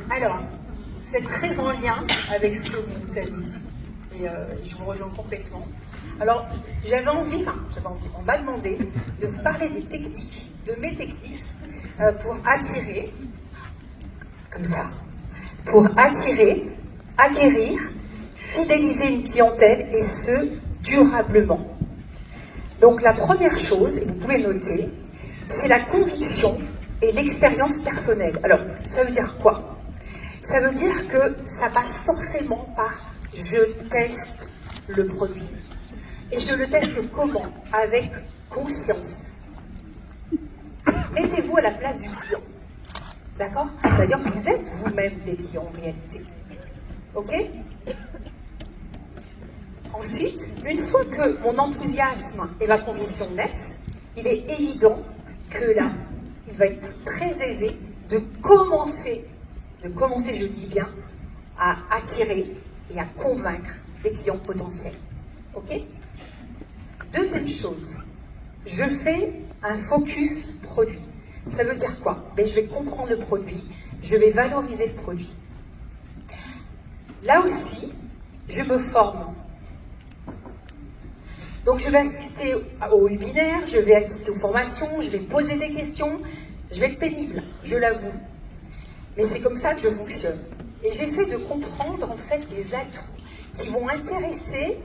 Alors, c'est très en lien avec ce que vous avez dit. Et je vous rejoins complètement. Alors, on m'a demandé de vous parler des techniques, de mes techniques pour attirer, comme ça, pour attirer, acquérir, fidéliser une clientèle et ce, durablement. Donc la première chose, et vous pouvez noter, c'est la conviction et l'expérience personnelle. Alors, ça veut dire quoi? Ça veut dire que ça passe forcément par « je teste le produit ». Et je le teste comment? Avec conscience. Mettez-vous à la place du client. D'accord? D'ailleurs, vous êtes vous-même des clients en réalité. Ok? Ensuite, une fois que mon enthousiasme et ma conviction naissent, il est évident que là, il va être très aisé de commencer, je dis bien, à attirer et à convaincre les clients potentiels. Ok? Deuxième chose, je fais un focus produit. Ça veut dire quoi? Ben, je vais comprendre le produit, je vais valoriser le produit. Là aussi, je me forme. Donc je vais assister au webinaire, je vais assister aux formations, je vais poser des questions, je vais être pénible, je l'avoue. Mais c'est comme ça que je fonctionne. Et j'essaie de comprendre en fait les atouts qui vont intéresser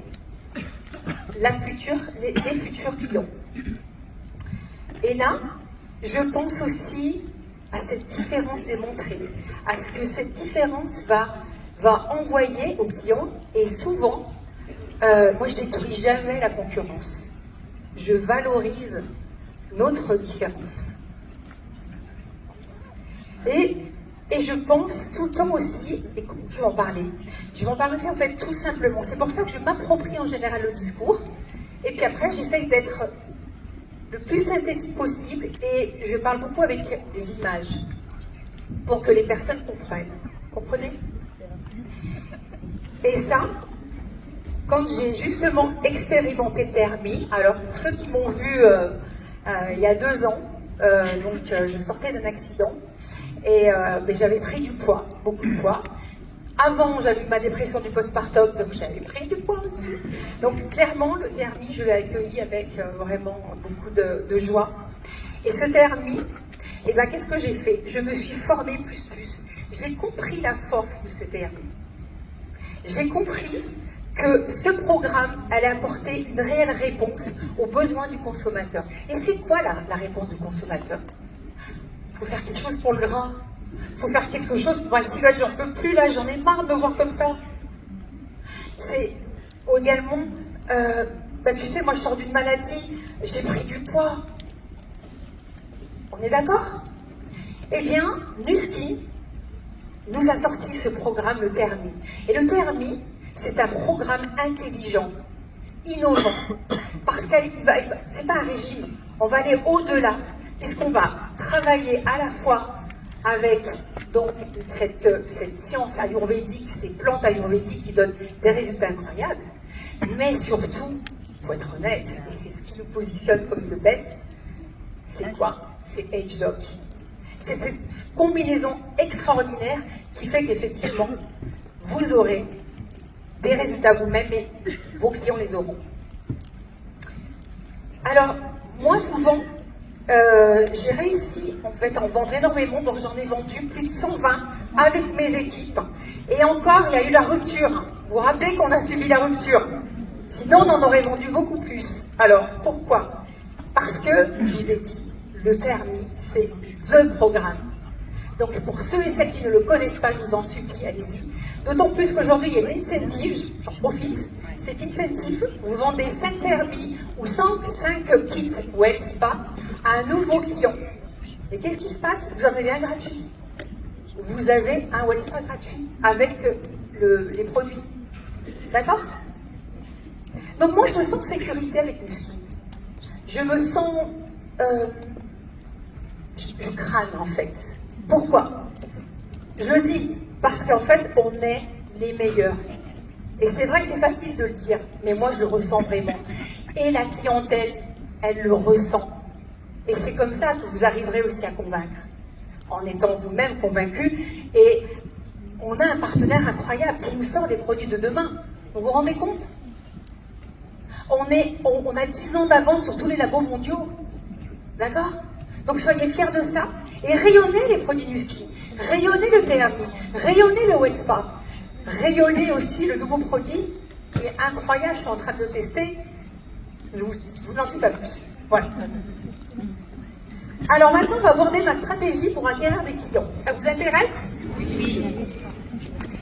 les futurs clients. Et là, je pense aussi à cette différence démontrée, à ce que cette différence va envoyer aux clients. Et souvent, moi je détruis jamais la concurrence. Je valorise notre différence. Et je pense tout le temps aussi, et je vais en parler en fait tout simplement. C'est pour ça que je m'approprie en général le discours, et puis après j'essaye d'être le plus synthétique possible, et je parle beaucoup avec des images, pour que les personnes comprennent. Comprenez? Et ça, quand j'ai justement expérimenté Thermi, alors pour ceux qui m'ont vu il y a 2 ans, je sortais d'un accident, et j'avais pris du poids, beaucoup de poids. Avant, j'avais eu ma dépression du postpartum, donc j'avais pris du poids aussi. Donc clairement, le Thermi, je l'ai accueilli avec vraiment beaucoup de joie. Et ce Thermi, qu'est-ce que j'ai fait? Je me suis formée plus. J'ai compris la force de ce Thermi. J'ai compris que ce programme allait apporter une réelle réponse aux besoins du consommateur. Et c'est quoi la réponse du consommateur? Il faut faire quelque chose pour le gras. Il faut faire quelque chose pour si là j'en peux plus, là j'en ai marre de me voir comme ça. C'est également, tu sais, moi je sors d'une maladie, j'ai pris du poids. On est d'accord? Eh bien, Nuskin nous a sorti ce programme, le Thermi. Et le Thermi, c'est un programme intelligent, innovant, parce que c'est pas un régime, on va aller au-delà, puisqu'on va travailler à la fois avec donc cette science ayurvédique, ces plantes ayurvédiques qui donnent des résultats incroyables, mais surtout, pour être honnête, et c'est ce qui nous positionne comme the best, c'est quoi? C'est AgeDoc. C'est cette combinaison extraordinaire qui fait qu'effectivement, vous aurez des résultats vous-même et vos clients les auront. Alors, moi souvent, j'ai réussi en fait à en vendre énormément, donc j'en ai vendu plus de 120 avec mes équipes. Et encore, il y a eu la rupture. Vous vous rappelez qu'on a subi la rupture? Sinon, on en aurait vendu beaucoup plus. Alors, pourquoi? Parce que, je vous ai dit, le Thermi, c'est THE programme. Donc, pour ceux et celles qui ne le connaissent pas, je vous en supplie, allez-y. D'autant plus qu'aujourd'hui, il y a une incentive, j'en profite. Cette incentive, vous vendez 5 Thermi ou 5 kits Well Spa à un nouveau client. Et qu'est-ce qui se passe? Vous en avez un gratuit. Vous avez un Well Spa gratuit avec les produits. D'accord? Donc moi, je me sens en sécurité avec Nuskin. Je me sens... je crâne, en fait. Pourquoi? Je le dis parce qu'en fait, on est les meilleurs. Et c'est vrai que c'est facile de le dire, mais moi, je le ressens vraiment. Et la clientèle, elle le ressent. Et c'est comme ça que vous arriverez aussi à convaincre. en étant vous-même convaincu. Et on a un partenaire incroyable qui nous sort des produits de demain. Vous vous rendez compte? On a 10 ans d'avance sur tous les labos mondiaux. D'accord? Donc soyez fiers de ça et rayonnez les produits Nuskin, rayonnez le TRMI, rayonnez le Wellspa, rayonnez aussi le nouveau produit qui est incroyable, je suis en train de le tester. Je vous en dis pas plus. Voilà. Alors maintenant, on va aborder ma stratégie pour acquérir des clients. Ça vous intéresse? Oui.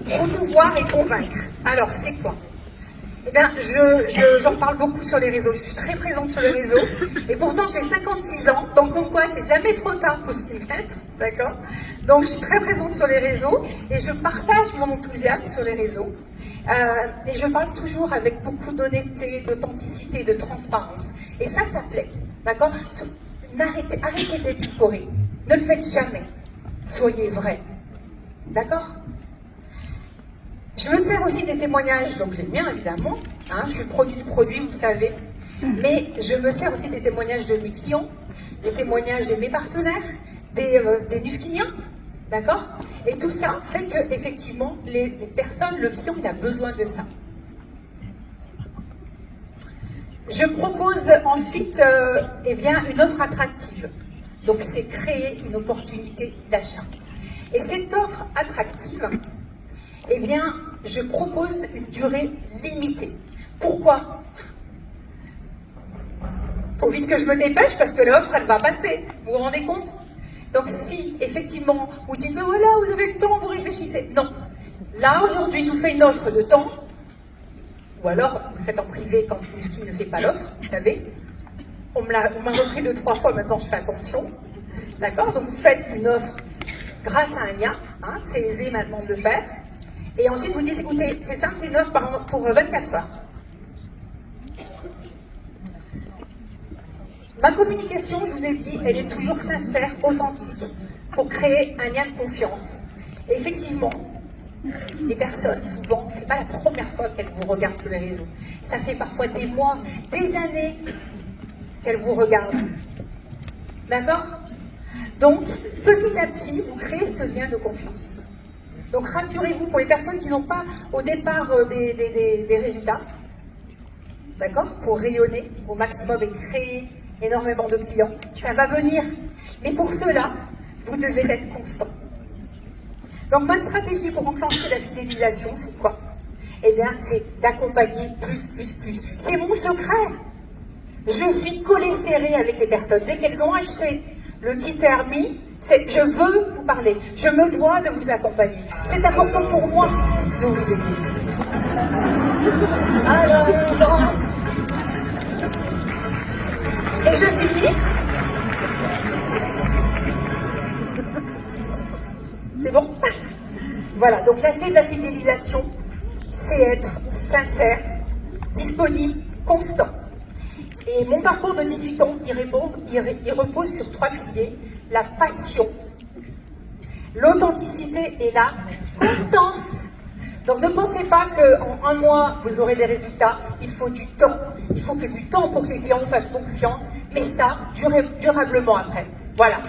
Promouvoir et convaincre. Alors, c'est quoi? Eh bien, j'en parle beaucoup sur les réseaux. Je suis très présente sur les réseaux. Et pourtant, j'ai 56 ans. Donc, comme quoi, c'est jamais trop tard pour s'y mettre. D'accord? Donc, je suis très présente sur les réseaux. Et je partage mon enthousiasme sur les réseaux. Et je parle toujours avec beaucoup d'honnêteté, d'authenticité, de transparence. Et ça plaît. D'accord? Arrêtez d'édulcorer. Ne le faites jamais. Soyez vrai. D'accord? Je me sers aussi des témoignages, donc les miens évidemment. Hein, je suis produit du produit, vous savez. Mais je me sers aussi des témoignages de mes clients, des témoignages de mes partenaires, des Nuskiniens. D'accord? Et tout ça fait que, effectivement, les personnes, le client, il a besoin de ça. Je propose ensuite eh bien, une offre attractive. Donc, c'est créer une opportunité d'achat. Et cette offre attractive, eh bien, je propose une durée limitée. Pourquoi? Faut vite que je me dépêche parce que l'offre, elle va passer. Vous vous rendez compte? Donc, si, effectivement, vous dites, mais voilà, vous avez le temps, vous réfléchissez. Non. Là, aujourd'hui, je vous fais une offre de temps. Ou alors, vous le faites en privé quand Nuskin ne fait pas l'offre, vous savez. On m'a repris 2 ou 3 fois, maintenant je fais attention. D'accord? Donc, vous faites une offre grâce à un lien. Hein, c'est aisé maintenant de le faire. Et ensuite, vous dites, écoutez, c'est simple, c'est une offre pour 24 heures. Ma communication, je vous ai dit, elle est toujours sincère, authentique, pour créer un lien de confiance. Et effectivement, les personnes, souvent, c'est pas la première fois qu'elles vous regardent sur les réseaux. Ça fait parfois des mois, des années qu'elles vous regardent. D'accord? Donc, petit à petit, vous créez ce lien de confiance. Donc, rassurez-vous, pour les personnes qui n'ont pas, au départ, des résultats, d'accord? Pour rayonner au maximum et créer énormément de clients, ça va venir. Mais pour cela, vous devez être constant. Donc, ma stratégie pour enclencher la fidélisation, c'est quoi? Eh bien, c'est d'accompagner plus. C'est mon secret. Je suis collée serrée avec les personnes. Dès qu'elles ont acheté le kit Hermie, je veux vous parler. Je me dois de vous accompagner. C'est important pour moi de vous aider. Alors, on danse. Et je finis. C'est bon? Voilà, donc la clé de la fidélisation, c'est être sincère, disponible, constant. Et mon parcours de 18 ans, il repose sur 3 piliers. La passion, l'authenticité et la constance. Donc ne pensez pas qu'en 1 mois, vous aurez des résultats. Il faut du temps. Il faut que du temps pour que les clients vous fassent confiance. Mais ça, durablement après. Voilà.